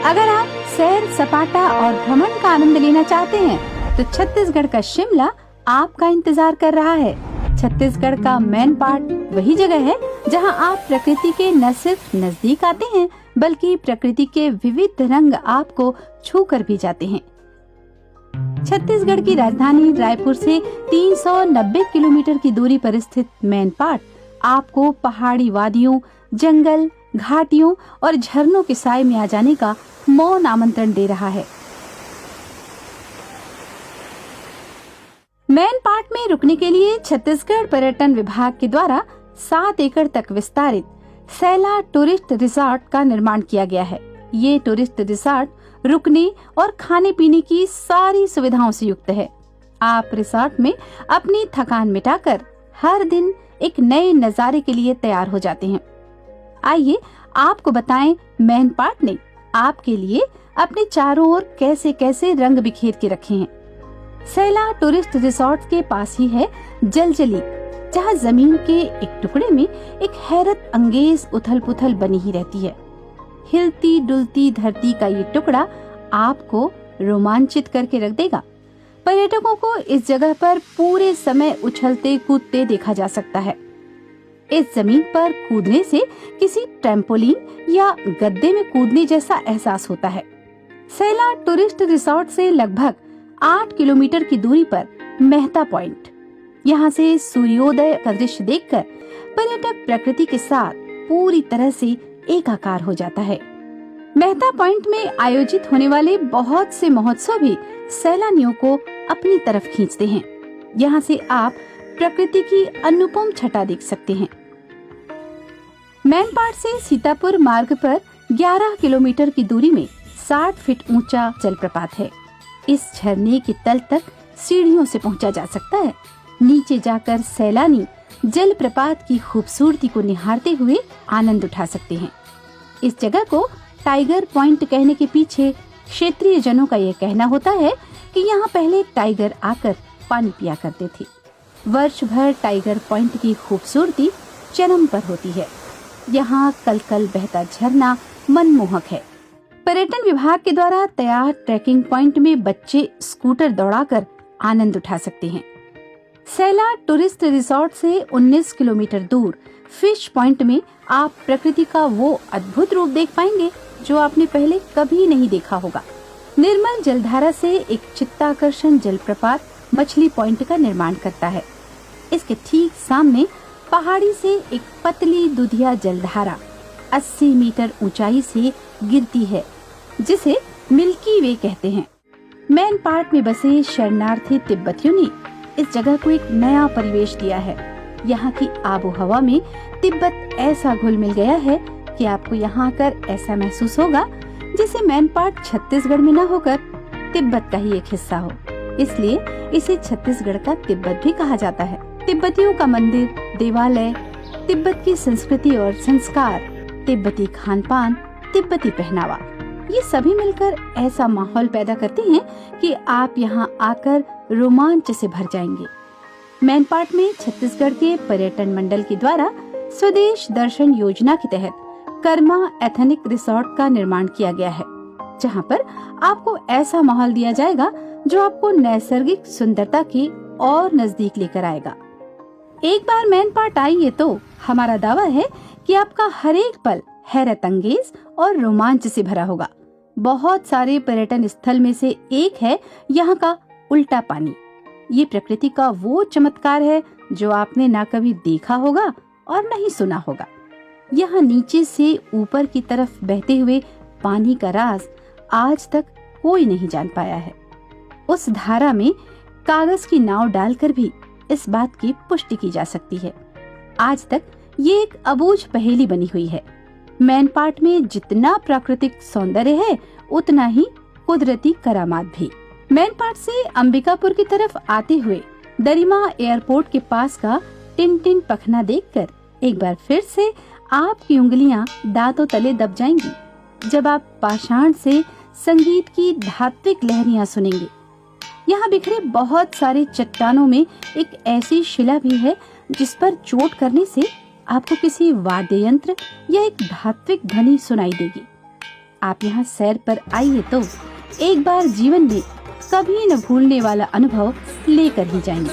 अगर आप सैर सपाटा और भ्रमण का आनंद लेना चाहते हैं तो छत्तीसगढ़ का शिमला आपका इंतजार कर रहा है। छत्तीसगढ़ का मेन पार्ट वही जगह है जहां आप प्रकृति के न सिर्फ नजदीक आते हैं बल्कि प्रकृति के विविध रंग आपको छू कर भी जाते हैं। छत्तीसगढ़ की राजधानी रायपुर से 390 किलोमीटर की दूरी पर स्थित मेन पार्ट आपको पहाड़ी वादियों, जंगल, घाटियों और झरनों के साए में आ जाने का मौन आमंत्रण दे रहा है। मेन पार्ट में रुकने के लिए छत्तीसगढ़ पर्यटन विभाग के द्वारा 7 एकड़ तक विस्तारित सैला टूरिस्ट रिसोर्ट का निर्माण किया गया है। ये टूरिस्ट रिसोर्ट रुकने और खाने पीने की सारी सुविधाओं से युक्त है। आप रिसोर्ट में अपनी थकान मिटाकर हर दिन एक नए नजारे के लिए तैयार हो जाते हैं। आइए आपको बताएं मेन पार्ट ने आपके लिए अपने चारों ओर कैसे कैसे रंग बिखेर के रखे हैं। सैला टूरिस्ट रिसोर्ट के पास ही है जलजली, जहां जमीन के एक टुकड़े में एक हैरत अंगेज उथल पुथल बनी ही रहती है। हिलती डुलती धरती का ये टुकड़ा आपको रोमांचित करके रख देगा। पर्यटकों को इस जगह पर पूरे समय उछलते कूदते देखा जा सकता है। इस जमीन पर कूदने से किसी ट्रैम्पोलिन या गद्दे में कूदने जैसा एहसास होता है। सैला टूरिस्ट रिसोर्ट से लगभग 8 किलोमीटर की दूरी पर मेहता पॉइंट, यहाँ से सूर्योदय का दृश्य देखकर पर्यटक प्रकृति के साथ पूरी तरह से एकाकार हो जाता है। मेहता पॉइंट में आयोजित होने वाले बहुत से महोत्सव भी सैलानियों को अपनी तरफ खींचते हैं। यहाँ से आप प्रकृति की अनुपम छटा देख सकते हैं। मेन पार्ट से सीतापुर मार्ग पर 11 किलोमीटर की दूरी में 60 फीट ऊंचा जलप्रपात है। इस झरने के तल तक सीढ़ियों से पहुंचा जा सकता है। नीचे जाकर सैलानी जलप्रपात की खूबसूरती को निहारते हुए आनंद उठा सकते हैं। इस जगह को टाइगर पॉइंट कहने के पीछे क्षेत्रीय जनों का यह कहना होता है कि यहाँ पहले टाइगर आकर पानी पिया करते थे। वर्ष भर टाइगर पॉइंट की खूबसूरती चरम पर होती है। यहाँ कल कल बहता झरना मनमोहक है। पर्यटन विभाग के द्वारा तैयार ट्रैकिंग पॉइंट में बच्चे स्कूटर दौड़ाकर आनंद उठा सकते हैं। सैला टूरिस्ट रिसोर्ट से 19 किलोमीटर दूर फिश पॉइंट में आप प्रकृति का वो अद्भुत रूप देख पाएंगे जो आपने पहले कभी नहीं देखा होगा। निर्मल जलधारा से एक चित्ताकर्षण जलप्रपात मछली पॉइंट का निर्माण करता है। इसके ठीक सामने पहाड़ी से एक पतली दुधिया जलधारा 80 मीटर ऊंचाई से गिरती है, जिसे मिल्की वे कहते हैं। मेन पार्ट में बसे शरणार्थी तिब्बतियों ने इस जगह को एक नया परिवेश दिया है। यहाँ की आबो हवा में तिब्बत ऐसा घुल मिल गया है कि आपको यहाँ आकर ऐसा महसूस होगा जैसे मेन पार्ट छत्तीसगढ़ में न होकर तिब्बत का ही एक हिस्सा हो। इसलिए इसे छत्तीसगढ़ का तिब्बत भी कहा जाता है। तिब्बतियों का मंदिर, देवालय, तिब्बत की संस्कृति और संस्कार, तिब्बती खान पान, तिब्बती पहनावा, ये सभी मिलकर ऐसा माहौल पैदा करते हैं कि आप यहाँ आकर रोमांच से भर जाएंगे। मेन पार्ट में छत्तीसगढ़ के पर्यटन मंडल के द्वारा स्वदेश दर्शन योजना के तहत कर्मा एथनिक रिसोर्ट का निर्माण किया गया है, जहाँ पर आपको ऐसा माहौल दिया जाएगा जो आपको नैसर्गिक सुंदरता के और नजदीक लेकर आएगा। एक बार मेन पार्ट आइए तो हमारा दावा है कि आपका हर एक पल हैरत अंगेज और रोमांच से भरा होगा। बहुत सारे पर्यटन स्थल में से एक है यहाँ का उल्टा पानी। ये प्रकृति का वो चमत्कार है जो आपने ना कभी देखा होगा और न ही सुना होगा। यहाँ नीचे से ऊपर की तरफ बहते हुए पानी का राज आज तक कोई नहीं जान पाया है। उस धारा में कागज की नाव डालकर भी इस बात की पुष्टि की जा सकती है। आज तक ये एक अबूझ पहेली बनी हुई है। मेन पार्ट में जितना प्राकृतिक सौंदर्य है उतना ही कुदरती करामात भी। मेन पार्ट से अंबिकापुर की तरफ आते हुए दरिमा एयरपोर्ट के पास का टिन टिन पखना देखकर एक बार फिर से आपकी उंगलियां दांतों तले दब जाएंगी जब आप पाषाण से संगीत की धात्विक लहरियां सुनेंगे। यहाँ बिखरे बहुत सारे चट्टानों में एक ऐसी शिला भी है जिस पर चोट करने से आपको किसी वाद्य यंत्र या एक धात्विक ध्वनि सुनाई देगी। आप यहाँ सैर पर आइए तो एक बार जीवन में कभी न भूलने वाला अनुभव लेकर ही जाएंगे।